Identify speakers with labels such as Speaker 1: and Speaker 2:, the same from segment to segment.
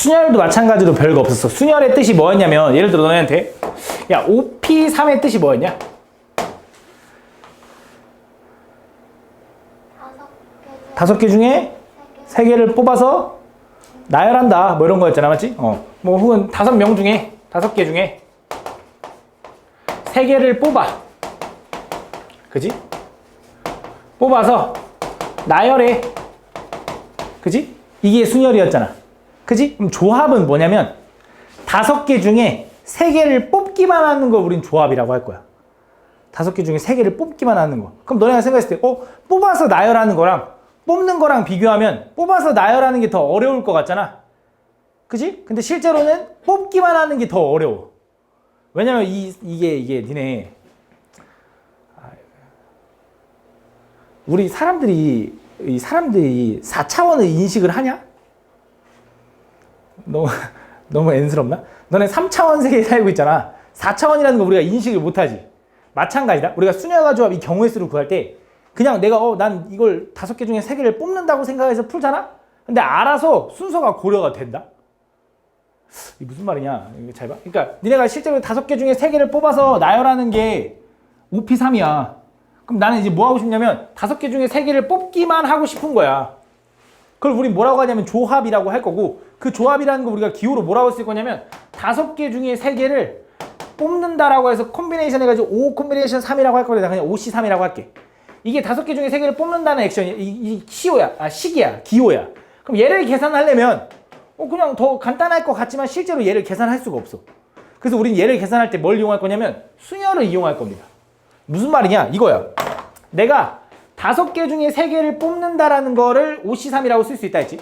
Speaker 1: 순열도 마찬가지로 별거 없었어. 순열의 뜻이 뭐였냐면 예를 들어 너네한테 야 5P3의 뜻이 뭐였냐? 다섯 개 중에 세 개를 뽑아서 나열한다 뭐 이런 거였잖아, 맞지? 뭐 혹은 5명 중에 5개 중에 세 개를 뽑아, 그지? 뽑아서 나열해, 그지? 이게 순열이었잖아, 그지? 그럼 조합은 뭐냐면 5개 중에 3개를 뽑기만 하는 걸 우린 조합이라고 할 거야. 5개 중에 3개를 뽑기만 하는 거. 그럼 너네가 생각했을 때 뽑아서 나열하는 거랑 뽑는 거랑 비교하면 뽑아서 나열하는 게 더 어려울 것 같잖아, 그지? 근데 실제로는 뽑기만 하는 게 더 어려워. 왜냐면 이게 니네 우리 사람들이 4차원의 인식을 하냐? 너무 N스럽나? 너네 3차원 세계에 살고 있잖아. 4차원이라는 거 우리가 인식을 못하지. 마찬가지다. 우리가 순열과 조합 이 경우의 수를 구할 때 그냥 내가 난 이걸 5개 중에 3개를 뽑는다고 생각해서 풀잖아? 근데 알아서 순서가 고려가 된다? 이게 무슨 말이냐? 이거 잘 봐. 그러니까 니네가 실제로 5개 중에 3개를 뽑아서 나열하는 게 5P3이야. 그럼 나는 이제 뭐 하고 싶냐면 5개 중에 3개를 뽑기만 하고 싶은 거야. 그걸 우린 뭐라고 하냐면 조합이라고 할 거고, 그 조합이라는 거 우리가 기호로 뭐라고 쓸 거냐면 5개 중에 3개를 뽑는다라고 해서 콤비네이션 해가지고 5 콤비네이션 3이라고 할 거야. 내가 그냥 5C3이라고 할게. 이게 5개 중에 3개를 뽑는다는 액션이 이 시호야, 식이야, 기호야. 그럼 얘를 계산하려면 그냥 더 간단할 것 같지만 실제로 얘를 계산할 수가 없어. 그래서 우린 얘를 계산할 때 뭘 이용할 거냐면 순열을 이용할 겁니다. 무슨 말이냐? 이거야. 내가 5개 중에 3개를 뽑는다라는 거를 5C3이라고 쓸 수 있다 했지.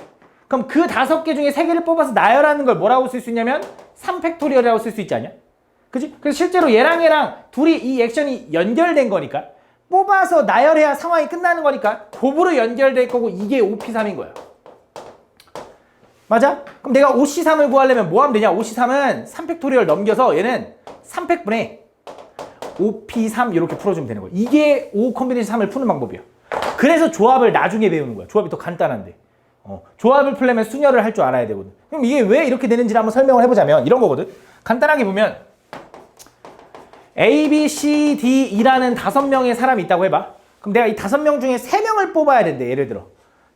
Speaker 1: 그럼 그 5개 중에 3개를 뽑아서 나열하는 걸 뭐라고 쓸 수 있냐면 3팩토리얼이라고 쓸 수 있지 않냐? 그치? 그래서 실제로 얘랑 둘이 이 액션이 연결된 거니까, 뽑아서 나열해야 상황이 끝나는 거니까 곱으로 연결될 거고, 이게 5P3인 거야. 맞아? 그럼 내가 5C3을 구하려면 뭐 하면 되냐? 5C3은 3팩토리얼 넘겨서 얘는 3팩분의 5P3 이렇게 풀어주면 되는 거야. 이게 5 콤비네이션 3을 푸는 방법이야. 그래서 조합을 나중에 배우는 거야. 조합이 더 간단한데. 조합을 풀려면 순열을 할 줄 알아야 되거든. 그럼 이게 왜 이렇게 되는지를 한번 설명을 해보자면 이런 거거든. 간단하게 보면 A, B, C, D, E라는 5명의 사람이 있다고 해봐. 그럼 내가 이 5명 중에 3명을 뽑아야 된대. 예를 들어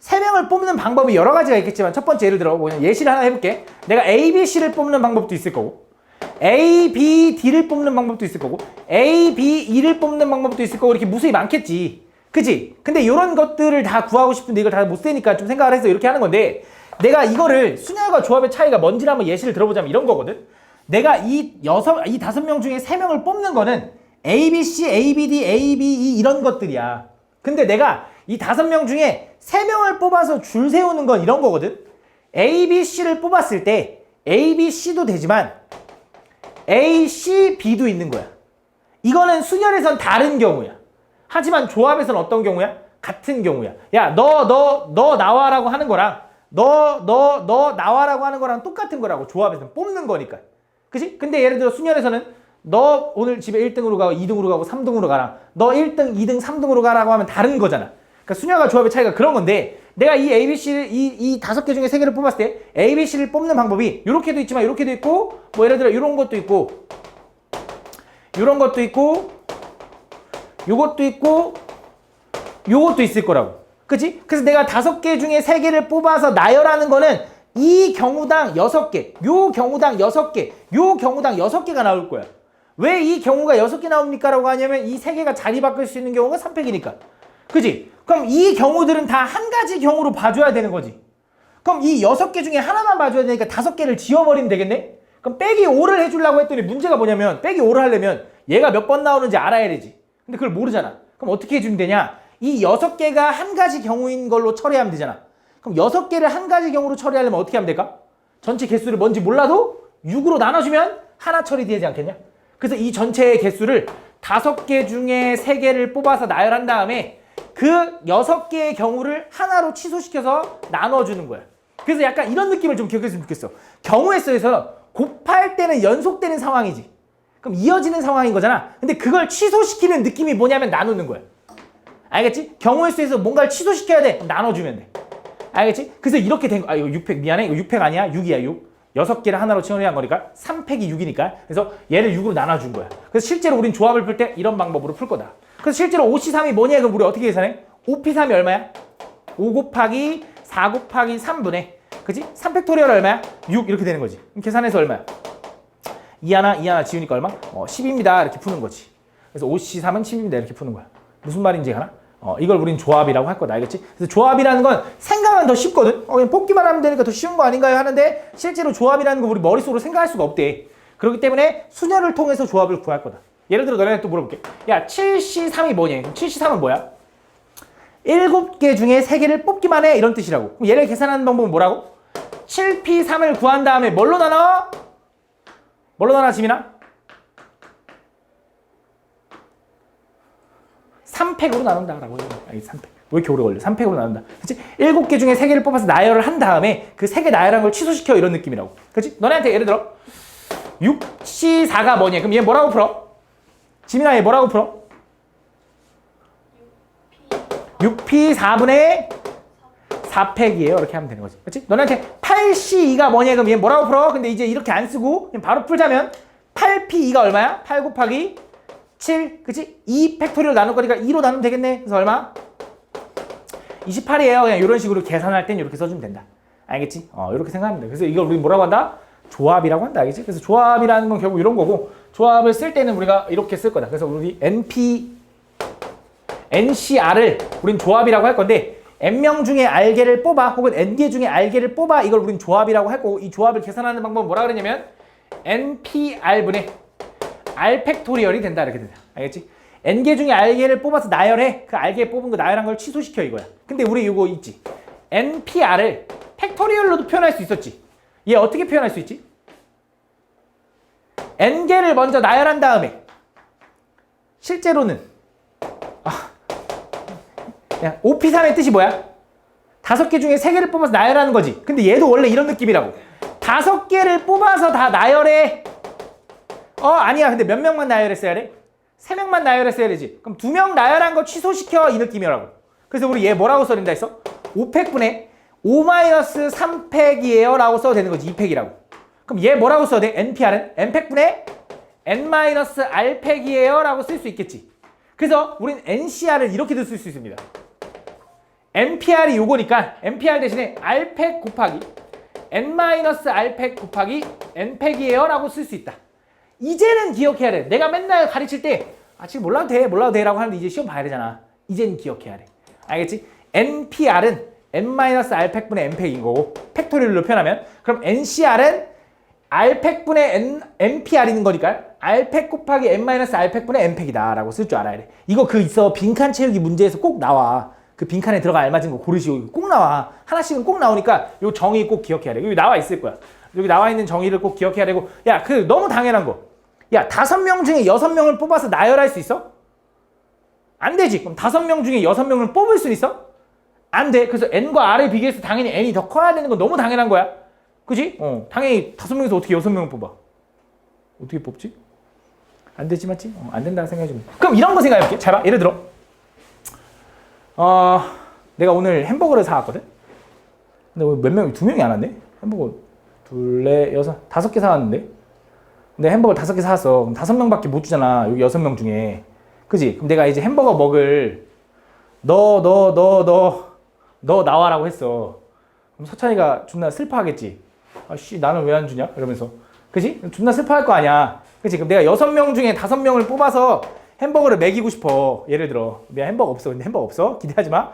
Speaker 1: 3명을 뽑는 방법이 여러 가지가 있겠지만 첫 번째 예를 들어 그냥 예시를 하나 해볼게. 내가 A, B, C를 뽑는 방법도 있을 거고, A, B, D를 뽑는 방법도 있을 거고, A, B, E를 뽑는 방법도 있을 거고, 이렇게 무수히 많겠지. 그치? 근데 이런 것들을 다 구하고 싶은데 이걸 다 못 세니까 좀 생각을 해서 이렇게 하는 건데, 내가 이거를 순열과 조합의 차이가 뭔지를 한번 예시를 들어보자면 이런 거거든. 내가 이 5명 중에 3명을 뽑는 거는 A, B, C, A, B, D, A, B, E 이런 것들이야. 근데 내가 이 5명 중에 3명을 뽑아서 줄 세우는 건 이런 거거든. A, B, C를 뽑았을 때 A, B, C도 되지만 A, C, B도 있는 거야. 이거는 순열에선 다른 경우야. 하지만 조합에서는 어떤 경우야? 같은 경우야. 야, 너 나와라고 하는 거랑 너 나와라고 하는 거랑 똑같은 거라고. 조합에서는 뽑는 거니까. 그치? 근데 예를 들어 순열에서는 너 오늘 집에 1등으로 가고 2등으로 가고 3등으로 가라. 너 1등, 2등, 3등으로 가라고 하면 다른 거잖아. 그러니까 순열과 조합의 차이가 그런 건데, 내가 이 ABC를 이 5개 중에 3개를 뽑았을 때 ABC를 뽑는 방법이 이렇게도 있지만 이렇게도 있고, 뭐 예를 들어 이런 것도 있고, 이런 것도 있고, 요것도 있고, 요것도 있을 거라고. 그치? 그래서 내가 5개 중에 3개를 뽑아서 나열하는 거는 이 경우당 6개, 요 경우당 6개, 요 경우당 6개가 나올 거야. 왜 이 경우가 6개 나옵니까? 라고 하냐면 이 3개가 자리 바꿀 수 있는 경우가 3팩이니까. 그치? 그럼 이 경우들은 다 한 가지 경우로 봐줘야 되는 거지. 그럼 이 6개 중에 하나만 봐줘야 되니까 5개를 지워버리면 되겠네? 그럼 빼기 5를 해주려고 했더니 문제가 뭐냐면 빼기 5를 하려면 얘가 몇 번 나오는지 알아야 되지. 근데 그걸 모르잖아. 그럼 어떻게 해주면 되냐? 이 6개가 한 가지 경우인 걸로 처리하면 되잖아. 그럼 6개를 한 가지 경우로 처리하려면 어떻게 하면 될까? 전체 개수를 뭔지 몰라도 6으로 나눠주면 하나 처리되지 않겠냐? 그래서 이 전체의 개수를 5개 중에 3개를 뽑아서 나열한 다음에 그 6개의 경우를 하나로 취소시켜서 나눠주는 거야. 그래서 약간 이런 느낌을 좀 기억했으면 좋겠어. 경우의 수에서 곱할 때는 연속되는 상황이지. 그럼 이어지는 상황인 거잖아. 근데 그걸 취소시키는 느낌이 뭐냐면 나누는 거야. 알겠지? 경우의 수에서 뭔가를 취소시켜야 돼. 나눠주면 돼. 알겠지? 그래서 이렇게 된 거. 이거 6팩 미안해. 이거 6팩 아니야. 6이야 6. 6개를 하나로 처리한 거니까 3 빼기 6이니까 그래서 얘를 6으로 나눠준 거야. 그래서 실제로 우린 조합을 풀 때 이런 방법으로 풀 거다. 그래서 실제로 5C3이 뭐냐? 그럼 우리 어떻게 계산해? 5P3이 얼마야? 5 곱하기 4 곱하기 3분의 그치? 3팩토리얼 얼마야? 6 이렇게 되는 거지. 그럼 계산해서 얼마야? 2 하나 지우니까 얼마? 10입니다. 이렇게 푸는 거지. 그래서 5C3은 10입니다. 이렇게 푸는 거야. 무슨 말인지 알아? 이걸 우린 조합이라고 할 거다. 알겠지? 그래서 조합이라는 건 생각은 더 쉽거든? 그냥 뽑기만 하면 되니까 더 쉬운 거 아닌가요? 하는데 실제로 조합이라는 거 우리 머릿속으로 생각할 수가 없대. 그렇기 때문에 수녀를 통해서 조합을 구할 거다. 예를 들어 너네한테 또 물어볼게. 야, 7C3이 뭐냐? 7C3은 뭐야? 7개 중에 3개를 뽑기만 해. 이런 뜻이라고. 그럼 얘를 계산하는 방법은 뭐라고? 7P3을 구한 다음에 뭘로 나눠? 뭘로 나눠, 지민아? 3팩으로 나눈다라고 해요. 아니, 3팩. 왜 이렇게 오래 걸려? 3팩으로 나눈다. 그치? 7개 중에 3개를 뽑아서 나열을 한 다음에 그 3개 나열한 걸 취소시켜. 이런 느낌이라고. 그치? 너네한테 예를 들어 6C4가 뭐냐? 그럼 얘 뭐라고 풀어? 지민아, 얘 뭐라고 풀어? 6P4분의 4팩이에요. 이렇게 하면 되는 거지. 그치? 너네한테 8C2가 뭐냐? 그럼 얘 뭐라고 풀어? 근데 이제 이렇게 안 쓰고 그냥 바로 풀자면 8P2가 얼마야? 8 곱하기 7, 그치? 2 팩토리얼 나눌 거니까 2로 나누면 되겠네. 그래서 얼마? 28이에요. 그냥 이런 식으로 계산할 땐 이렇게 써주면 된다. 알겠지? 이렇게 생각하면 돼. 그래서 이걸 우리 뭐라고 한다? 조합이라고 한다. 알겠지? 그래서 조합이라는 건 결국 이런 거고, 조합을 쓸 때는 우리가 이렇게 쓸 거다. 그래서 우리 NCR을 우린 조합이라고 할 건데, N명 중에 R개를 뽑아, 혹은 N개 중에 R개를 뽑아, 이걸 우린 조합이라고 할 거고, 이 조합을 계산하는 방법은 뭐라 그러냐면, NPR분의 R 팩토리얼이 된다. 이렇게 된다. 알겠지? N개 중에 R개를 뽑아서 나열해. 그 R개 뽑은 거 나열한 걸 취소시켜, 이거야. 근데 우리 이거 있지? NPR을 팩토리얼로도 표현할 수 있었지. 얘 어떻게 표현할 수 있지? N개를 먼저 나열한 다음에 실제로는 5P3의 뜻이 뭐야? 5개 중에 3개를 뽑아서 나열하는 거지. 근데 얘도 원래 이런 느낌이라고. 5개를 뽑아서 다 나열해. 아니야. 근데 몇 명만 나열했어야 돼? 3명만 나열했어야 되지. 그럼 2명 나열한 거 취소시켜. 이 느낌이라고. 그래서 우리 얘 뭐라고 써낸다 했어? 5팩분의 5-3팩이에요 라고 써도 되는 거지. 2팩이라고. 그럼 얘 뭐라고 써야 돼? NPR은 N팩분의 N-R팩이에요 라고 쓸 수 있겠지. 그래서 우린 NCR을 이렇게도 쓸 수 있습니다. NPR이 요거니까 NPR 대신에 R팩 곱하기 N-R팩 곱하기 N팩이에요 라고 쓸 수 있다. 이제는 기억해야 돼. 내가 맨날 가르칠 때 지금 몰라도 돼 라고 하는데 이제 시험 봐야 되잖아. 이제는 기억해야 돼. 알겠지? NPR은 N-R팩분의 N팩인 거고 팩토리얼로 표현하면 그럼 NCR은 R팩분의 NPR 있는 거니까 R팩 곱하기 N-R팩분의 N팩이다 라고 쓸 줄 알아야 돼. 이거 있어. 빈칸 채우기 문제에서 꼭 나와. 그 빈칸에 들어가 알맞은 거 고르시고 꼭 나와. 하나씩은 꼭 나오니까 요 정의 꼭 기억해야 돼. 여기 나와 있을 거야. 여기 나와 있는 정의를 꼭 기억해야 되고 야, 너무 당연한 거. 야, 5명 중에 6명을 뽑아서 나열할 수 있어? 안 되지. 그럼 5명 중에 6명을 뽑을 수 있어? 안 돼. 그래서 N과 R을 비교해서 당연히 N이 더 커야 되는 건 너무 당연한 거야. 그지? 당연히 5명에서 어떻게 6명을 뽑아? 어떻게 뽑지? 안 되지, 맞지? 안 된다 생각해주면. 그럼 이런 거 생각해볼게. 잘 봐. 예를 들어 내가 오늘 햄버거를 사왔거든? 근데 오늘 몇 명이? 2명이 안 왔네? 햄버거 2, 4, 6, 5개 사왔는데? 근데 햄버거 5개 사왔어. 그럼 5명밖에 못 주잖아. 여기 6명 중에. 그지? 그럼 내가 이제 햄버거 먹을 너 나와라고 했어. 그럼 서찬이가 존나 슬퍼하겠지. 아씨, 나는 왜 안 주냐? 이러면서. 그지? 존나 슬퍼할 거 아니야. 그치? 그럼 내가 6명 중에 5명을 뽑아서 햄버거를 먹이고 싶어. 예를 들어. 내가 햄버거 없어. 근데 햄버거 없어? 기대하지 마.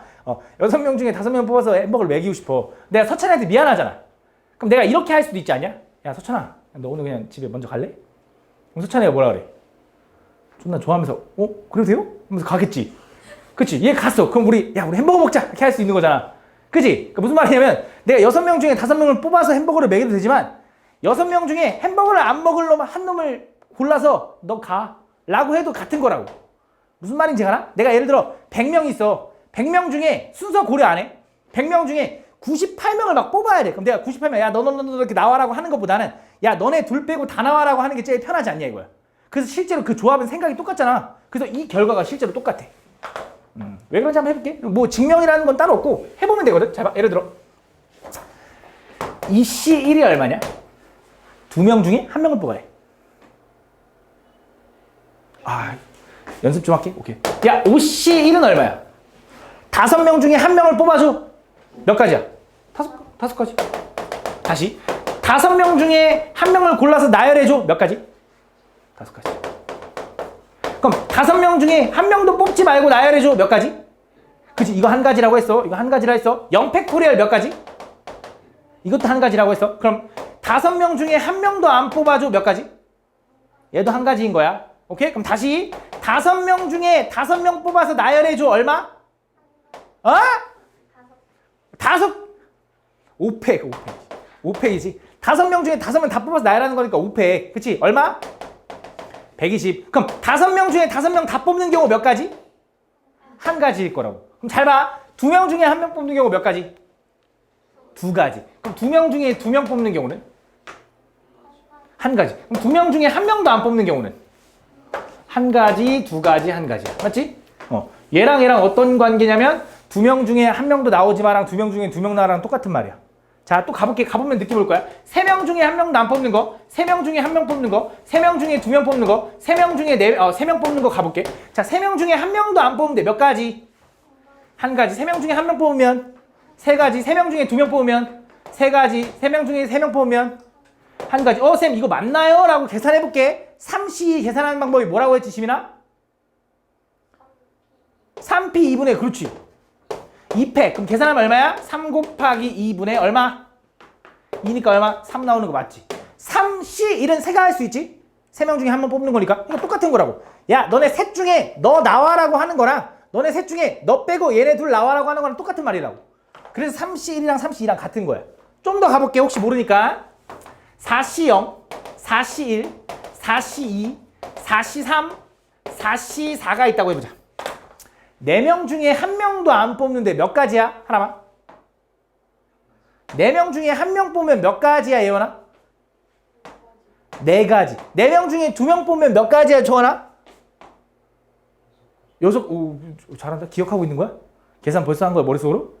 Speaker 1: 6명 중에 5명 뽑아서 햄버거를 먹이고 싶어. 내가 서찬이한테 미안하잖아. 그럼 내가 이렇게 할 수도 있지 않냐? 야, 서찬아. 너 오늘 그냥 집에 먼저 갈래? 그럼 서찬이가 뭐라 그래? 존나 좋아하면서 그래도 돼요? 하면서 가겠지. 그치? 얘 갔어. 그럼 우리 햄버거 먹자. 이렇게 할 수 있는 거잖아. 그치? 그러니까 무슨 말이냐면 내가 6명 중에 5명을 뽑아서 햄버거를 먹여도 되지만 6명 중에 햄버거를 안 먹을 놈 한 놈을 골라서 너 가. 라고 해도 같은 거라고. 무슨 말인지 알아? 내가 예를 들어 100명 있어. 100명 중에 순서 고려 안 해. 100명 중에 98명을 막 뽑아야 돼. 그럼 내가 98명 야 너 이렇게 나와라고 하는 것보다는 야 너네 둘 빼고 다 나와라고 하는 게 제일 편하지 않냐 이거야. 그래서 실제로 그 조합은 생각이 똑같잖아. 그래서 이 결과가 실제로 똑같아. 왜 그런지 한번 해볼게. 뭐 증명이라는 건 따로 없고 해보면 되거든. 잘 봐. 예를 들어 2C1이 얼마냐? 두 명 중에 한 명을 뽑아야 해. 아, 연습 좀 할게. 오케이. 야, OC1은 얼마야? 5명 중에 한 명을 뽑아줘. 몇 가지야? 다섯 가지. 다시. 5명 중에 한 명을 골라서 나열해줘. 몇 가지? 5가지. 그럼 5명 중에 한 명도 뽑지 말고 나열해줘. 몇 가지? 그치? 이거 한 가지라고 했어. 이거 한 가지라 했어. 0팩토리얼 몇 가지? 이것도 한 가지라고 했어. 그럼 5명 중에 한 명도 안 뽑아줘. 몇 가지? 얘도 한 가지인 거야. 오케이? 그럼 다시 5명 중에 5명 뽑아서 나열해줘. 얼마? 어? 5팩. 5팩이지. 5명 중에 5명 다 뽑아서 나열하는 거니까 5팩. 그치? 얼마? 120. 그럼 5명 중에 5명 다 뽑는 경우 몇 가지? 한 가지일 거라고. 그럼 잘 봐. 2명 중에 1명 뽑는 경우 몇 가지? 2가지. 그럼 2명 중에 2명 뽑는 경우는? 한 가지. 그럼 2명 중에 1명도 안 뽑는 경우는? 한 가지, 2가지, 한 가지야. 맞지? 얘랑 얘랑 어떤 관계냐면 2명 중에 1명도 나오지 마랑 2명 중에 2명 나랑 똑같은 말이야. 자, 또 가볼게. 가보면 느껴볼 거야. 3명 중에 1명도 안 뽑는 거, 3명 중에 1명 뽑는 거, 3명 중에 2명 뽑는 거, 3명 중에 3명 뽑는 거 가볼게. 자, 3명 중에 1명도 안 뽑는데 몇 가지? 한 가지. 3명 중에 1명 뽑으면 3가지. 3명 중에 2명 뽑으면 3가지. 3명 중에 3명 뽑으면 한 가지. 쌤 이거 맞나요? 라고 계산해볼게. 3C 계산하는 방법이 뭐라고 했지, 시민아? 3P 2분의 그렇지. 2팩. 그럼 계산하면 얼마야? 3 곱하기 2분의 얼마? 2니까 얼마? 3 나오는 거 맞지? 3C1은 새가 할 수 있지? 3명 중에 한 명 뽑는 거니까. 이거 똑같은 거라고. 야, 너네 셋 중에 너 나와라고 하는 거랑 너네 셋 중에 너 빼고 얘네 둘 나와라고 하는 거랑 똑같은 말이라고. 그래서 3C1이랑 3C2랑 같은 거야. 좀 더 가볼게. 혹시 모르니까. 4C0, 4C1, 4C2, 4C3, 4C4가 있다고 해보자. 4명 중에 1명도 안 뽑는데 몇 가지야? 하나만. 4명 중에 1명 뽑으면 몇 가지야, 예원아? 4가지. 4명 중에 2명 뽑으면 몇 가지야, 조원아? 6. 오, 잘한다. 기억하고 있는 거야? 계산 벌써 한 거야, 머릿속으로?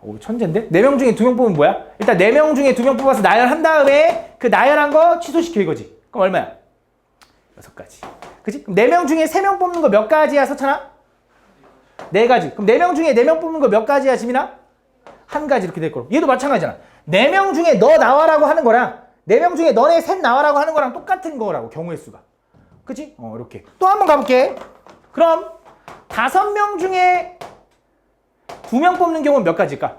Speaker 1: 오, 천재인데? 4명 중에 2명 뽑으면 뭐야? 일단 4명 중에 2명 뽑아서 나열한 다음에 그 나열한 거 취소시켜 이거지. 그럼 얼마야? 6가지. 그치? 그럼 4명 중에 3명 뽑는 거 몇 가지야, 서찬아? 4가지. 그럼 4명 중에 4명 뽑는 거 몇 가지야, 지민아? 한 가지 이렇게 될 거고. 얘도 마찬가지잖아. 4명 중에 너 나와라고 하는 거랑 4명 중에 너네 셋 나와라고 하는 거랑 똑같은 거라고, 경우의 수가. 그치? 이렇게. 또 한 번 가볼게. 그럼 5명 중에 2명 뽑는 경우는 몇 가지일까?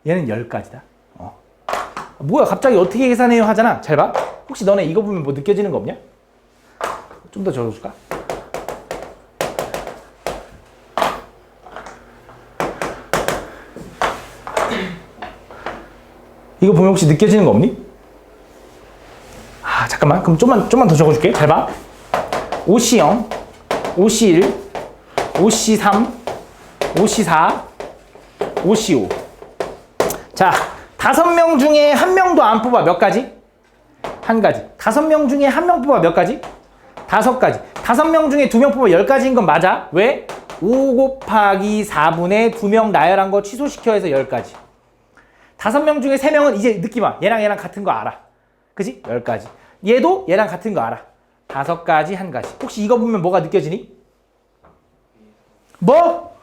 Speaker 1: 얘는 10가지다. 뭐야, 갑자기 어떻게 계산해요 하잖아. 잘 봐. 혹시 너네 이거 보면 뭐 느껴지는 거 없냐? 좀 더 적어줄까? 이거 보면 혹시 느껴지는 거 없니? 아, 잠깐만. 그럼 좀만 더 적어줄게. 잘 봐. OC0, OC1, OC3, OC4, OC5. 자, 5명 중에 1명도 안 뽑아. 몇 가지? 한 가지. 5명 중에 1명 뽑아. 몇 가지? 5가지. 5명 중에 2명 뽑아 10가지인 건 맞아. 왜? 5 곱하기 4분의 2명 나열한 거 취소시켜 해서 10가지. 5명 중에 3명은 이제 느낌 와. 얘랑 얘랑 같은 거 알아. 그지? 10가지. 얘도 얘랑 같은 거 알아. 5가지, 1가지. 혹시 이거 보면 뭐가 느껴지니? 뭐?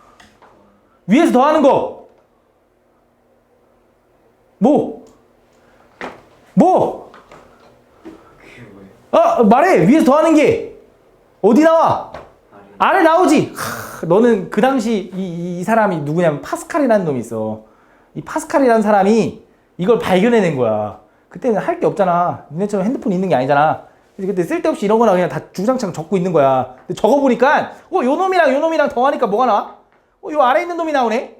Speaker 1: 위에서 더하는 거. 뭐? 말해. 위에서 더하는 게 어디 나와? 아래 나오지. 너는 그 당시 이 사람이 누구냐면 파스칼이라는 놈이 있어. 이 파스칼이라는 사람이 이걸 발견해낸 거야. 그때는 할 게 없잖아. 니네처럼 핸드폰 있는 게 아니잖아. 그래서 그때 쓸데없이 이런 거나 그냥 다 주구장창 적고 있는 거야. 근데 적어보니까 요 놈이랑 요 놈이랑 더하니까 뭐가 나와? 요 아래 있는 놈이 나오네.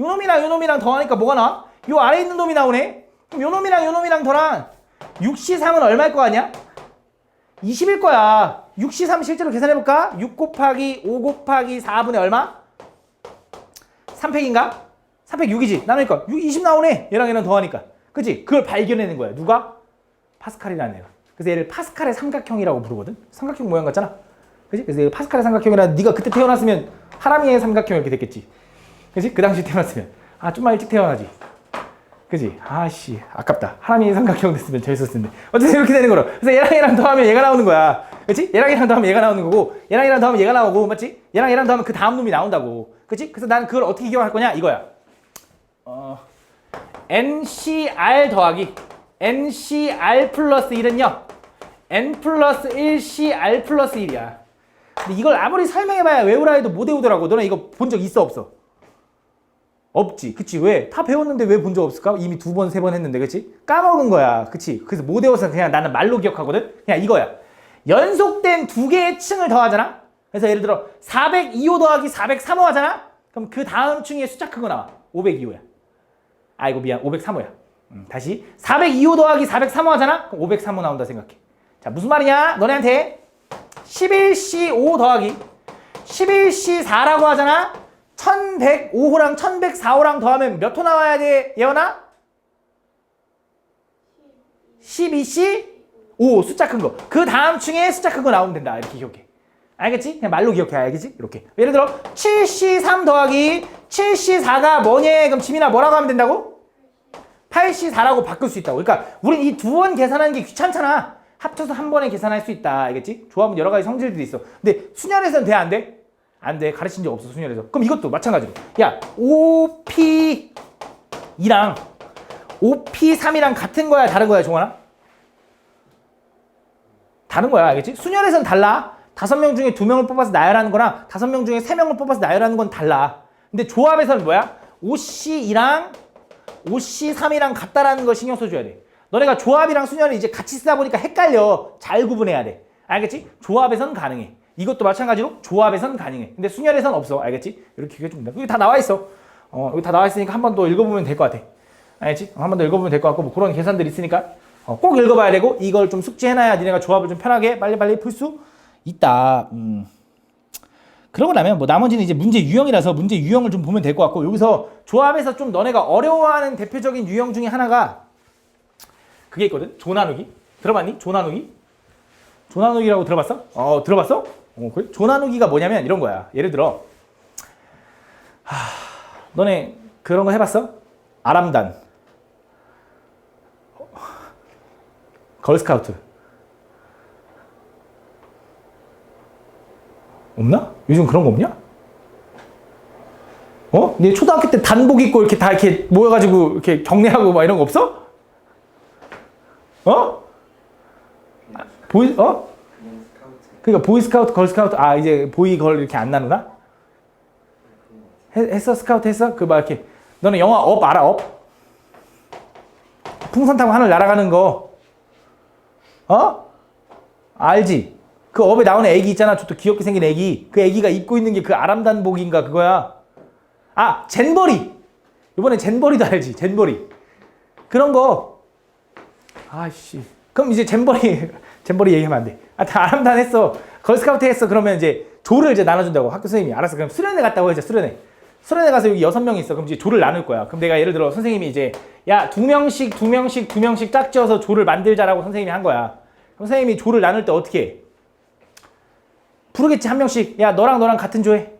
Speaker 1: 요 놈이랑 요 놈이랑 더하니까 뭐가 나와? 요 아래 있는 놈이 나오네. 그럼 요 놈이랑 요 놈이랑 더랑 6C3은 얼마일 거 아니야? 20일 거야. 6C3 실제로 계산해볼까? 6 곱하기 5 곱하기 4분의 얼마? 3팩인가? 3팩 6이지. 나누니까 20 나오네. 얘랑 얘랑 더하니까. 그치? 그걸 발견해낸 거야. 누가? 파스칼이라는 애가. 그래서 얘를 파스칼의 삼각형이라고 부르거든. 삼각형 모양 같잖아. 그치? 그래서 얘를 파스칼의 삼각형이라. 네가 그때 태어났으면 하람이의 삼각형 이렇게 됐겠지. 그치? 그 당시 태어났으면. 아, 좀만 일찍 태어나지. 그지? 아씨 아깝다. 하나미 삼각형 됐으면 재밌었을 텐데. 어쨌든 이렇게 되는 거로. 그래서 얘랑 더하면 얘가 나오는 거야. 그치? 얘랑 더하면 얘가 나오는 거고, 얘랑 더하면 얘가 나오고, 맞지? 얘랑 더하면 그 다음 놈이 나온다고. 그치? 그래서 난 그걸 어떻게 기억할 거냐? 이거야. NCR 더하기 NCR 플러스 1은요 N 플러스 1CR 플러스 1이야. 근데 이걸 아무리 설명해봐야 외우라 해도 못 외우더라고. 너네 이거 본 적 있어 없어? 없지. 그치? 왜? 다 배웠는데 왜 본 적 없을까? 이미 2번, 3번 했는데, 그치? 까먹은 거야. 그치? 그래서 못 외워서 그냥 나는 말로 기억하거든? 그냥 이거야. 연속된 두 개의 층을 더하잖아? 그래서 예를 들어 402호 더하기 403호 하잖아? 그럼 그 다음 층에 숫자 큰 거 나와. 502호야. 아이고 미안. 503호야. 다시 402호 더하기 403호 하잖아? 그럼 503호 나온다 생각해. 자, 무슨 말이냐? 너네한테 11C5 더하기 11C4라고 하잖아? 1105호랑 1104호랑 더하면 몇 호 나와야 돼, 예원아? 12C5 숫자 큰 거. 그 다음 층에 숫자 큰 거 나오면 된다. 이렇게 기억해. 알겠지? 그냥 말로 기억해. 알겠지? 이렇게. 예를 들어 7C3 더하기 7C4가 뭐니? 그럼 지민아 뭐라고 하면 된다고? 8C4라고 바꿀 수 있다고. 그러니까 우린 이 두 번 계산하는 게 귀찮잖아. 합쳐서 한 번에 계산할 수 있다. 알겠지? 조합은 여러 가지 성질들이 있어. 근데 순열에서는 돼? 안 돼? 안 돼. 가르친 적 없어. 순열에서. 그럼 이것도 마찬가지로. 야, OP2랑 OP3이랑 같은 거야? 다른 거야? 종원아? 다른 거야. 알겠지? 순열에서는 달라. 5명 중에 2명을 뽑아서 나열하는 거랑 5명 중에 3명을 뽑아서 나열하는 건 달라. 근데 조합에서는 뭐야? OC2랑 OC3이랑 같다라는 걸 신경 써줘야 돼. 너네가 조합이랑 순열을 이제 같이 쓰다 보니까 헷갈려. 잘 구분해야 돼. 알겠지? 조합에서는 가능해. 이것도 마찬가지로 조합에서는 가능해. 근데 순열에서는 없어. 알겠지? 이렇게 해줍니다. 여기 다 나와 있어. 여기 다 나와 있으니까 한 번 더 읽어보면 될 것 같아. 알겠지? 한 번 더 읽어보면 될 것 같고 뭐 그런 계산들이 있으니까 꼭 읽어봐야 되고 이걸 좀 숙지해놔야 니네가 조합을 좀 편하게 빨리빨리 풀 수 있다. 그러고 나면 뭐 나머지는 이제 문제 유형이라서 문제 유형을 좀 보면 될 것 같고 여기서 조합에서 좀 너네가 어려워하는 대표적인 유형 중에 하나가 그게 있거든. 조나누기. 들어봤니? 조나누기? 조나누기라고 들어봤어? 들어봤어? 그래? 조나누기가 뭐냐면 이런 거야. 예를 들어 너네 그런 거 해봤어? 아람단 걸스카우트 없나? 요즘 그런 거 없냐? 네 초등학교 때 단복 입고 이렇게 다 이렇게 모여가지고 이렇게 경례하고 막 이런 거 없어? 그러니까 보이스카우트, 걸스카우트, 이제 보이, 걸 이렇게 안 나누나? 했어? 스카우트 했어? 그 막 이렇게. 너는 영화 업 알아? 업? 풍선 타고 하늘 날아가는 거. 알지? 그 업에 나오는 애기 있잖아. 또 귀엽게 생긴 애기. 그 애기가 입고 있는 게 그 아람단복인가 그거야. 젠버리. 이번에 젠버리도 알지? 젠버리. 그런 거. 그럼 이제 젠버리 얘기하면 안 돼. 다 아람단 했어. 걸스카우트 했어. 그러면 이제 조를 이제 나눠준다고 학교 선생님이. 알았어. 그럼 수련회 갔다고 해자. 수련회 가서 여기 6명 있어. 그럼 이제 조를 나눌 거야. 그럼 내가 예를 들어 선생님이 이제 야 2명씩 짝지어서 조를 만들자라고 선생님이 한 거야. 그럼 선생님이 조를 나눌 때 어떻게 해? 부르겠지. 한 명씩. 야 너랑 같은 조해.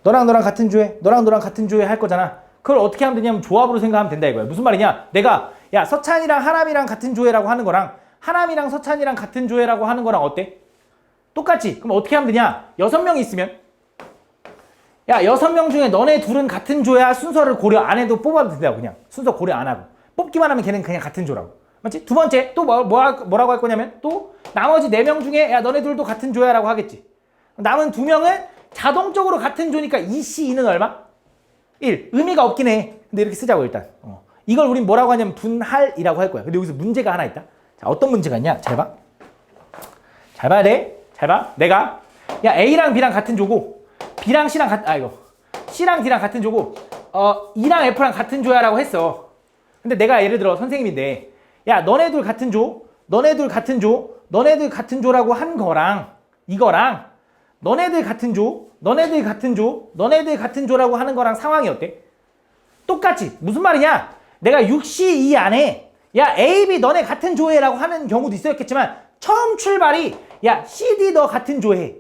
Speaker 1: 너랑 같은 조해. 너랑 같은 조해 할 거잖아. 그걸 어떻게 하면 되냐면 조합으로 생각하면 된다 이거야. 무슨 말이냐? 내가 야 서찬이랑 하람이랑 같은 조회라고 하는 거랑 하람이랑 서찬이랑 같은 조회라고 하는 거랑 어때? 똑같지? 그럼 어떻게 하면 되냐? 6명이 있으면 야 6명 중에 너네 둘은 같은 조야. 순서를 고려 안 해도 뽑아도 된다고. 그냥 순서 고려 안 하고 뽑기만 하면 걔는 그냥 같은 조라고. 맞지? 두 번째 또 뭐라고 할 거냐면 또 나머지 4명 중에 야 너네 둘도 같은 조야 라고 하겠지. 남은 2명은 자동적으로 같은 조니까 2C2는 얼마? 1. 의미가 없긴 해. 근데 이렇게 쓰자고 일단. 이걸 우린 뭐라고 하냐면 분할이라고 할 거야. 근데 여기서 문제가 하나 있다. 자, 어떤 문제가 있냐? 잘 봐. 잘 봐야 돼. 잘 봐. 내가 야 A랑 B랑 같은 조고 B랑 C랑 C랑 D랑 같은 조고 E랑 F랑 같은 조야라고 했어. 근데 내가 예를 들어 선생님인데 야 너네 둘 같은 조, 너네 둘 같은 조, 너네들 같은 조라고 한 거랑 이거랑 너네들 같은 조, 너네들 같은 조, 너네들 같은 조라고 하는 거랑 상황이 어때? 똑같지? 무슨 말이냐? 내가 6C2 안에 야 A, B 너네 같은 조해라고 하는 경우도 있었겠지만 처음 출발이 야 CD 너 같은 조해.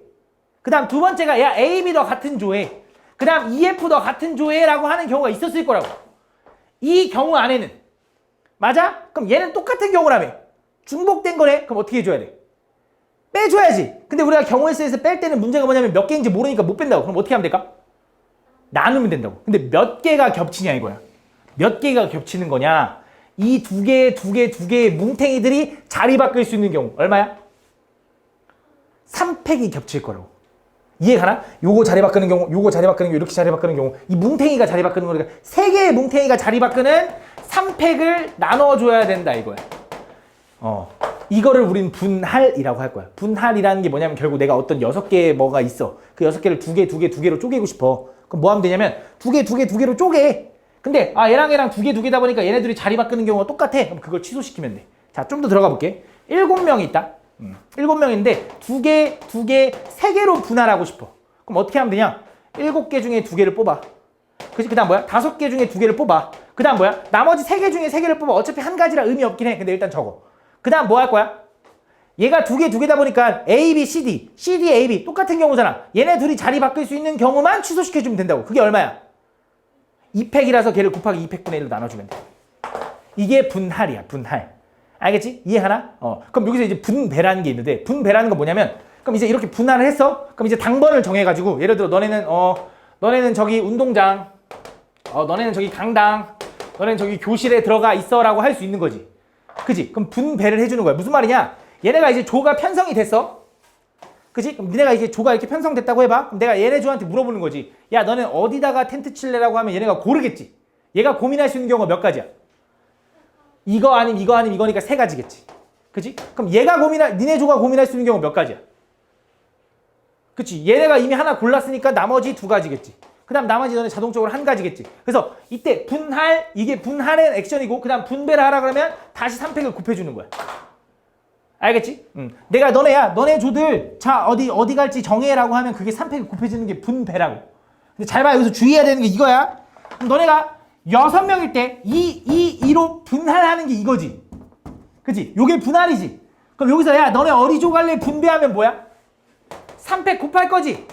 Speaker 1: 그 다음 두 번째가 야 A, B 너 같은 조해. 그 다음 EF 너 같은 조해라고 하는 경우가 있었을 거라고. 이 경우 안에는 맞아? 그럼 얘는 똑같은 경우라며. 중복된 거네? 그럼 어떻게 해줘야 돼? 빼줘야지. 근데 우리가 경우의 수에서 뺄 때는 문제가 뭐냐면 몇 개인지 모르니까 못 뺀다고. 그럼 어떻게 하면 될까? 나누면 된다고. 근데 몇 개가 겹치냐 이거야. 몇 개가 겹치는 거냐? 이 두 개의 뭉탱이들이 자리 바뀔 수 있는 경우 얼마야? 3팩이 겹칠 거라고. 이해가나? 요거 자리 바꾸는 경우, 요거 자리 바꾸는 경우, 이렇게 자리 바꾸는 경우, 이 뭉탱이가 자리 바꾸는 거니까 세 개의 뭉탱이가 자리 바꾸는 3팩을 나눠줘야 된다 이거야. 이거를 우린 분할이라고 할 거야. 분할이라는 게 뭐냐면 결국 내가 어떤 6개의 뭐가 있어. 그 6개를 두 개로 쪼개고 싶어. 그럼 뭐 하면 되냐면 두 개로 쪼개. 근데 얘랑 두 개다 보니까 얘네들이 자리 바꾸는 경우가 똑같아. 그럼 그걸 취소시키면 돼. 자, 좀 더 들어가 볼게. 7명이 있다. 7명인데 두 개, 3개로 분할하고 싶어. 그럼 어떻게 하면 되냐? 7개 중에 2개를 뽑아. 그치? 그 다음 뭐야? 5개 중에 2개를 뽑아. 그 다음 뭐야? 나머지 3개 중에 3개를 뽑아. 어차피 한 가지라 의미 없긴 해. 근데 일단 적어. 그 다음 뭐 할 거야? 얘가 2개다 보니까 A, B, C, D, C, D, A, B 똑같은 경우잖아. 얘네 둘이 자리 바뀔 수 있는 경우만 취소시켜주면 된다고. 그게 얼마야? 2팩이라서 걔를 곱하기 2팩분의 1로 나눠주면 돼. 이게 분할이야, 분할. 알겠지? 이해하나? 그럼 여기서 이제 분배라는 게 있는데, 분배라는 건 뭐냐면, 그럼 이제 이렇게 분할을 했어? 그럼 이제 당번을 정해가지고, 예를 들어 너네는 저기 운동장, 너네는 저기 강당, 너네는 저기 교실에 들어가 있어라고 할 수 있는 거지. 그지? 그럼 분배를 해주는 거야. 무슨 말이냐? 얘네가 이제 조가 편성이 됐어. 그지? 그럼 니네가 이게 조가 이렇게 편성됐다고 해봐. 그럼 내가 얘네 조한테 물어보는 거지. 야, 너는 어디다가 텐트 칠래라고 하면 얘네가 고르겠지. 얘가 고민할 수 있는 경우가 몇 가지야? 이거 아님 이거니까 3가지겠지. 그지? 그럼 니네 조가 고민할 수 있는 경우 몇 가지야? 그치? 얘네가 이미 하나 골랐으니까 나머지 2가지겠지. 그 다음 나머지 너네 자동적으로 1가지겠지. 그래서 이때 이게 분할의 액션이고, 그 다음 분배를 하라 그러면 다시 3팩을 곱해주는 거야. 알겠지? 내가 너네 조들, 자, 어디 갈지 정해라고 하면 그게 3팩을 곱해주는 게 분배라고. 근데 잘 봐, 여기서 주의해야 되는 게 이거야. 그럼 너네가 6명일 때 2로 분할하는 게 이거지. 그치? 요게 분할이지. 그럼 여기서 야, 너네 어디 조 갈래 분배하면 뭐야? 3팩 곱할 거지.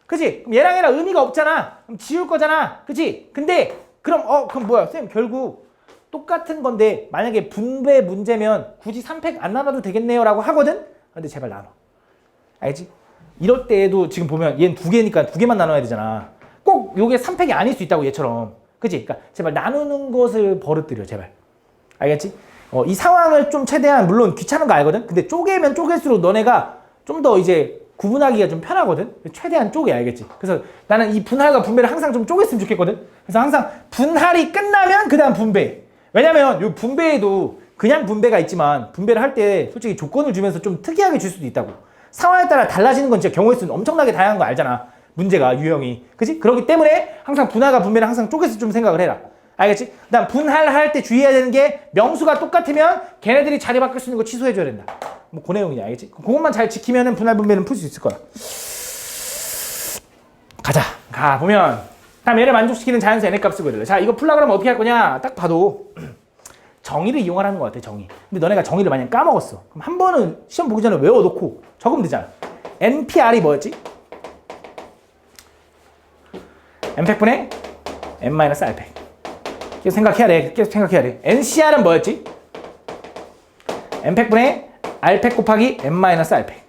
Speaker 1: 그치? 그럼 얘랑 의미가 없잖아. 그럼 지울 거잖아. 그치? 근데 그럼 뭐야? 쌤 결국 똑같은 건데 만약에 분배 문제면 굳이 3팩 안 나눠도 되겠네요 라고 하거든? 근데 제발 나눠. 알지? 이럴 때에도 지금 보면 얘는 2개니까 2개만 나눠야 되잖아. 꼭 요게 3팩이 아닐 수 있다고 얘처럼. 그치? 그러니까 제발 나누는 것을 버릇들여 제발. 알겠지? 이 상황을 좀 최대한 물론 귀찮은 거 알거든? 근데 쪼개면 쪼갤수록 너네가 좀 더 이제 구분하기가 좀 편하거든? 최대한 쪼개, 알겠지? 그래서 나는 이 분할과 분배를 항상 좀 쪼갰으면 좋겠거든? 그래서 항상 분할이 끝나면 그 다음 분배. 왜냐면 요 분배에도 그냥 분배가 있지만 분배를 할 때 솔직히 조건을 주면서 좀 특이하게 줄 수도 있다고. 상황에 따라 달라지는 건 진짜 경우의 수는 엄청나게 다양한 거 알잖아. 문제가, 유형이. 그치? 그렇기 때문에 항상 분할과 분배를 항상 쪼개서 좀 생각을 해라. 알겠지? 그 다음 분할할 때 주의해야 되는 게 명수가 똑같으면 걔네들이 자리 바꿀 수 있는 거 취소해줘야 된다. 뭐 그 내용이냐, 알겠지? 그것만 잘 지키면은 분할 분배는 풀 수 있을 거야. 가자. 보면 다음 얘를 만족시키는 자연수 n의 값을 구해달래. 자, 이거 풀라 그러면 어떻게 할 거냐? 딱 봐도 정의를 이용하라는 것 같아, 정의. 근데 너네가 정의를 만약 까먹었어. 그럼 한 번은 시험 보기 전에 외워놓고 적으면 되잖아. NPR이 뭐였지? N팩분의 N-R팩. 계속 생각해야 돼. NCR은 뭐였지? N팩분의 R팩 곱하기 N-R팩.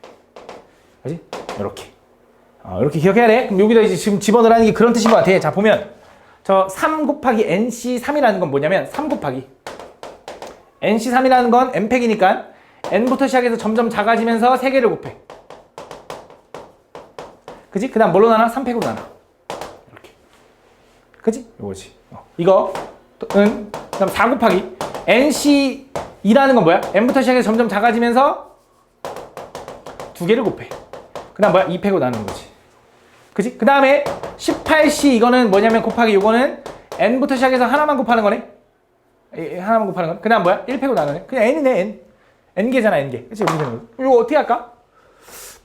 Speaker 1: 그지? 이렇게 기억해야 돼. 그럼 여기다 이제 지금 집어넣으라는 게 그런 뜻인 것 같아. 자, 보면 저 3 곱하기 NC3이라는 건 뭐냐면 3 곱하기 NC3이라는 건 N팩이니까 N부터 시작해서 점점 작아지면서 3개를 곱해. 그지? 그 다음 뭘로 나눠? 3팩으로 나눠. 이렇게. 그지? 요거지. 이거는 그다음 4 곱하기 NC2라는 건 뭐야? N부터 시작해서 점점 작아지면서 2개를 곱해. 그 다음 뭐야? 2팩으로 나누는 거지. 그지? 그 다음에 18C 이거는 뭐냐면 곱하기 요거는 N부터 시작해서 하나만 곱하는 거네? 하나만 곱하는 건? 그 다음 뭐야? 1팩으로 나누네? 그냥 N이네, N. N개잖아, N개. 그치? 이렇게 되는 거. 이거 어떻게 할까?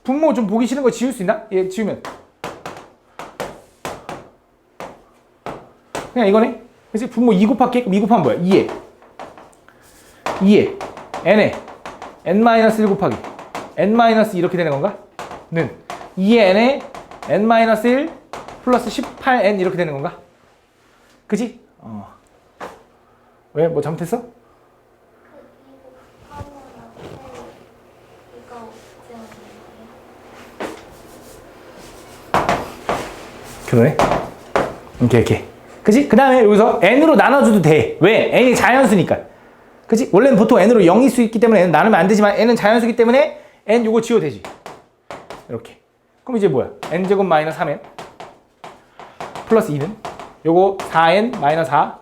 Speaker 1: 분모 좀 보기 싫은 거 지울 수 있나? 얘 지우면. 그냥 이거네? 그치? 분모 2 곱할게? 그럼 2 곱하면 뭐야? 2에 N에 N-1 곱하기 N-2 이렇게 되는 건가? 는 2에 N에 N-1 플러스 18N 이렇게 되는 건가? 그지? 왜? 뭐 잘못했어? 그러네. 이렇게. 그지? 그 다음에 여기서 n으로 나눠줘도 돼. 왜? n이 자연수니까. 그지? 원래는 보통 n으로 0일 수 있기 때문에 n은 나누면 안 되지만 n은 자연수기 때문에 n 요거 지워도 되지. 이렇게. 그럼 이제 뭐야? n제곱 마이너스 3n 플러스 2는 요거 4n 마이너스 4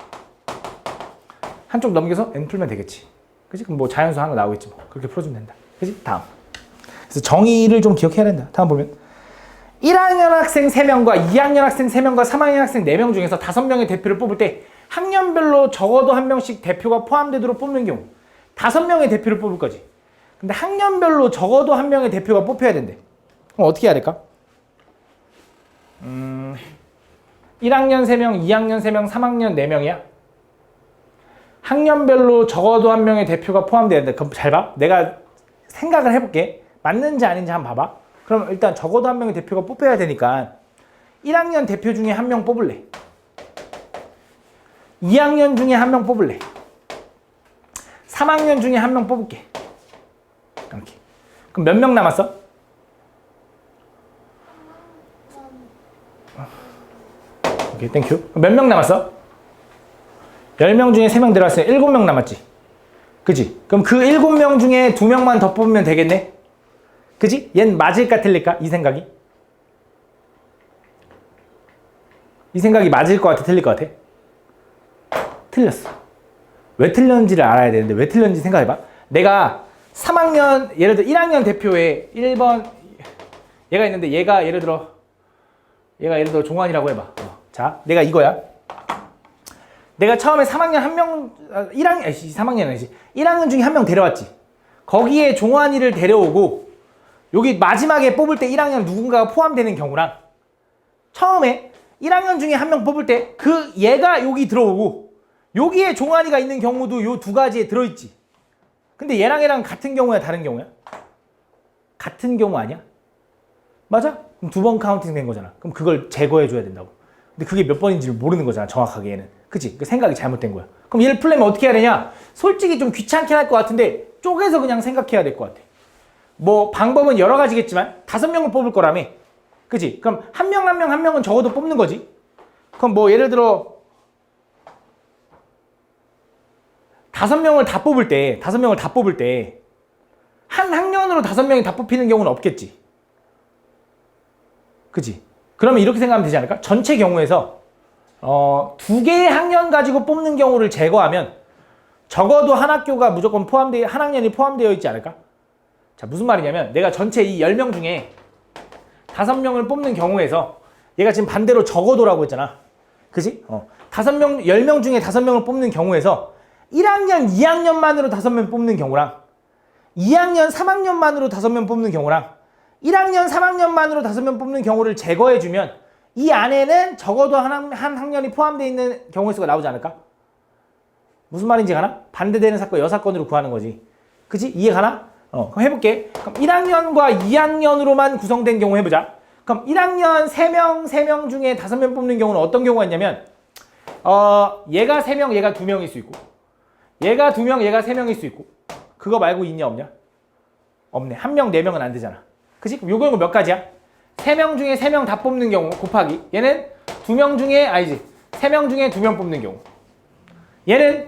Speaker 1: 한쪽 넘겨서 n 풀면 되겠지. 그지? 그럼 뭐 자연수 하나 나오겠지 뭐. 그렇게 풀어주면 된다. 그지? 다음. 그래서 정의를 좀 기억해야 된다. 다음 보면 1학년 학생 3명과 2학년 학생 3명과 3학년 학생 4명 중에서 5명의 대표를 뽑을 때 학년별로 적어도 한 명씩 대표가 포함되도록 뽑는 경우 5명의 대표를 뽑을 거지. 근데 학년별로 적어도 한 명의 대표가 뽑혀야 된대. 그럼 어떻게 해야 될까? 1학년 3명, 2학년 3명, 3학년 4명이야. 학년별로 적어도 한 명의 대표가 포함돼야 된다. 그럼 잘 봐. 내가 생각을 해볼게. 맞는지 아닌지 한번 봐봐. 그럼 일단 적어도 한 명의 대표가 뽑혀야 되니까 1학년 대표 중에 한 명 뽑을래. 2학년 중에 한 명 뽑을래. 3학년 중에 한 명 뽑을게. 이렇게. 그럼 몇 명 남았어? 오케이, 땡큐. 몇 명 남았어? 10명 중에 3명 들어갔으니 7명 남았지. 그지? 그럼 그 7명 중에 2명만 더 뽑으면 되겠네? 그지? 얜 맞을까 틀릴까? 이 생각이? 이 생각이 맞을 것 같아? 틀릴 것 같아? 틀렸어. 왜 틀렸는지를 알아야 되는데 왜 틀렸는지 생각해봐. 내가 3학년, 예를 들어 1학년 대표에 1번 얘가 있는데 얘가 예를 들어 종환이라고 해봐. 자, 내가 이거야. 내가 처음에 3학년 한 명, 3학년 아니지. 1학년 중에 한 명 데려왔지. 거기에 종환이를 데려오고 여기 마지막에 뽑을 때 1학년 누군가가 포함되는 경우랑 처음에 1학년 중에 한 명 뽑을 때 그 얘가 여기 들어오고 여기에 종환이가 있는 경우도 요 두 가지에 들어있지. 근데 얘랑 같은 경우야 다른 경우야? 같은 경우 아니야? 맞아? 그럼 2번 카운팅 된 거잖아. 그럼 그걸 제거해줘야 된다고. 근데 그게 몇 번인지를 모르는 거잖아, 정확하게 얘는. 그치? 그 생각이 잘못된 거야. 그럼 얘를 풀려면 어떻게 해야 되냐? 솔직히 좀 귀찮긴 할 것 같은데 쪼개서 그냥 생각해야 될 것 같아. 뭐 방법은 여러 가지겠지만 5명을 뽑을 거라며. 그치? 그럼 한 명은 적어도 뽑는 거지. 그럼 뭐 예를 들어 5명을 다 뽑을 때 한 학년으로 5명이 다 뽑히는 경우는 없겠지. 그치? 그러면 이렇게 생각하면 되지 않을까? 전체 경우에서 2개의 학년 가지고 뽑는 경우를 제거하면 적어도 한 학교가 무조건 한 학년이 포함되어 있지 않을까? 자, 무슨 말이냐면 내가 전체 이 10명 중에 5명을 뽑는 경우에서 얘가 지금 반대로 적어도라고 했잖아. 그치? 10명 중에 5명을 뽑는 경우에서 1학년, 2학년만으로 5명 뽑는 경우랑 2학년, 3학년만으로 5명 뽑는 경우랑 1학년, 3학년만으로 5명 뽑는 경우를 제거해주면 이 안에는 적어도 한 학년이 포함되어 있는 경우의 수가 나오지 않을까? 무슨 말인지 가나? 반대되는 사건, 여사건으로 구하는 거지. 그치? 이해 가나? 그럼 해볼게. 그럼 1학년과 2학년으로만 구성된 경우 해보자. 그럼 1학년 3명 중에 5명 뽑는 경우는 어떤 경우가 있냐면 얘가 3명, 얘가 2명일 수 있고 얘가 2명, 얘가 3명일 수 있고 그거 말고 있냐 없냐? 없네. 1명, 4명은 안 되잖아. 그치? 그럼 요 경우 몇 가지야? 3명 중에 3명 다 뽑는 경우 곱하기 얘는 2명 중에 3명 중에 2명 뽑는 경우 얘는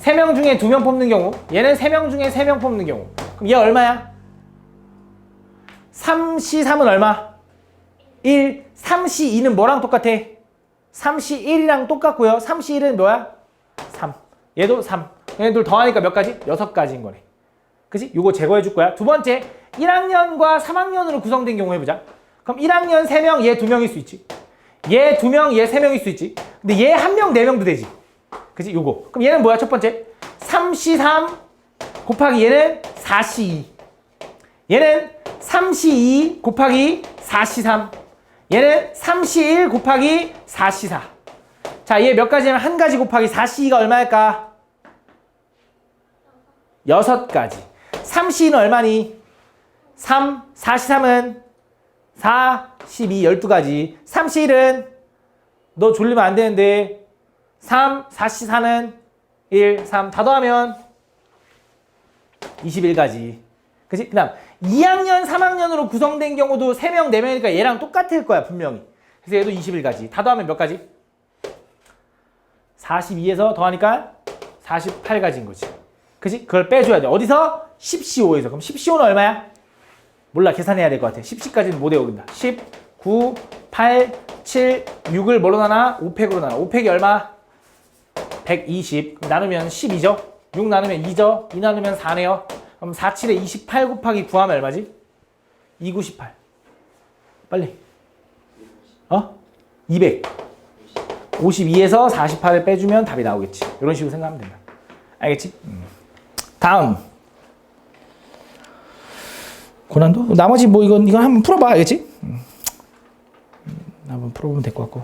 Speaker 1: 3명 중에 2명 뽑는 경우 얘는 3명 중에 3명 뽑는 경우 그럼 얘 얼마야? 3C3은 얼마? 1. 3C2는 뭐랑 똑같아? 3C1이랑 똑같고요. 3C1은 뭐야? 3. 얘도 3. 얘네들 더하니까 몇 가지? 6가지인 거네. 그치? 요거 제거해 줄 거야. 두 번째, 1학년과 3학년으로 구성된 경우 해보자. 그럼 1학년 3명, 얘 2명일 수 있지. 얘 2명, 얘 3명일 수 있지. 근데 얘 1명, 4명도 되지. 그치? 요거. 그럼 얘는 뭐야? 첫 번째. 3C3 곱하기 얘는 4C2. 얘는 3C2 곱하기 4C3. 얘는 3C1 곱하기 4C4. 자, 얘 몇 가지냐면 한 가지 곱하기 4C2가 얼마일까? 6가지. 3C는 얼마니? 3, 4C3은 4, 12, 12가지. 3C1은 너 졸리면 안 되는데 3, 4C4는 1, 3 다 더하면 21가지. 그치? 그 다음 2학년, 3학년으로 구성된 경우도 3명, 4명이니까 얘랑 똑같을 거야 분명히. 그래서 얘도 21가지. 다 더하면 몇 가지? 42에서 더하니까 48가지인 거지. 그치? 그걸 빼줘야 돼. 어디서? 10C5에서. 그럼 10C5는 얼마야? 몰라. 계산해야 될 것 같아. 10C까지는 못 외우긴다. 10, 9, 8, 7, 6을 뭘로 나눠? 5팩으로 나눠. 5팩이 얼마? 120. 나누면 12죠? 6 나누면 2죠? 2 나누면 4네요. 그럼 4, 7에 28 곱하기 9 하면 얼마지? 298. 빨리. 200. 52에서 48을 빼주면 답이 나오겠지. 이런 식으로 생각하면 된다. 알겠지? 다음. 고난도? 나머지 뭐 이건 한번 풀어봐. 알겠지? 한번 풀어보면 될 것 같고.